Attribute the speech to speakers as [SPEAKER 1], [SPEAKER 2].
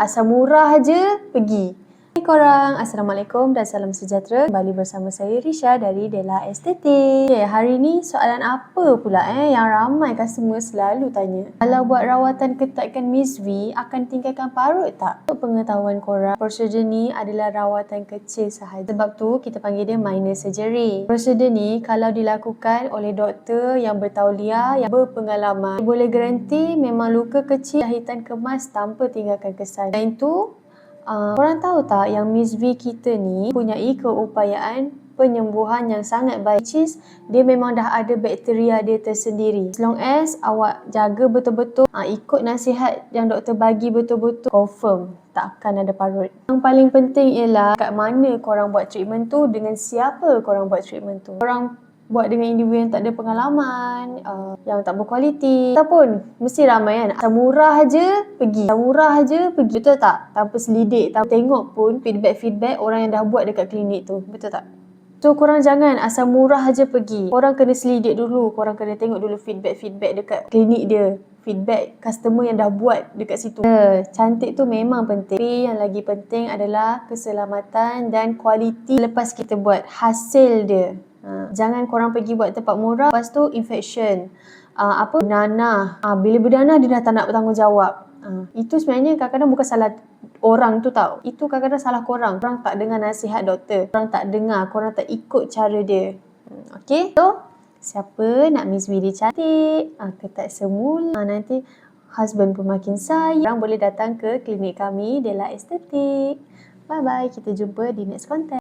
[SPEAKER 1] Asal murah je pergi. Hai korang, Assalamualaikum dan salam sejahtera. Kembali bersama saya Risha dari Della Estetik. Okay, hari ni soalan apa pula yang ramai customer selalu tanya. Kalau buat rawatan ketatkan Miss V, akan tinggalkan parut tak? Untuk pengetahuan korang, prosedur ni adalah rawatan kecil sahaja. Sebab tu kita panggil dia minor surgery. Prosedur ni kalau dilakukan oleh doktor yang bertauliah, yang berpengalaman, boleh garanti memang luka kecil, jahitan kemas tanpa tinggalkan kesan. Selain tu, korang tahu tak yang Miss V kita ni mempunyai keupayaan penyembuhan yang sangat baik, which is dia memang dah ada bakteria dia tersendiri. As long as awak jaga betul-betul, ikut nasihat yang doktor bagi betul-betul, confirm tak akan ada parut. Yang paling penting ialah kat mana korang buat treatment tu, dengan siapa korang buat treatment tu. Korang buat dengan individu yang tak ada pengalaman, yang tak berkualiti, ataupun mesti ramai kan, asal murah je pergi, asal murah je pergi, betul tak? Tanpa selidik, tanpa tengok pun feedback orang yang dah buat dekat klinik tu, betul tak? So korang jangan asal murah je pergi, korang kena selidik dulu, korang kena tengok dulu feedback dekat klinik dia, feedback customer yang dah buat dekat situ. Cantik tu memang penting, tapi yang lagi penting adalah keselamatan dan kualiti lepas kita buat, hasil dia. Jangan korang pergi buat tempat murah, lepas tu infection, bernanah. Bila bernanah dia dah tak nak bertanggungjawab. Itu sebenarnya kadang-kadang bukan salah orang tu tau. Itu kadang-kadang salah korang. Korang tak dengar nasihat doktor. Korang tak dengar, korang tak ikut cara dia. Okay? So, siapa nak Miss V dia cantik, ketat semula, nanti husband pun makin sayang, korang boleh datang ke klinik kami, Della Estetik. Bye-bye. Kita jumpa di next content.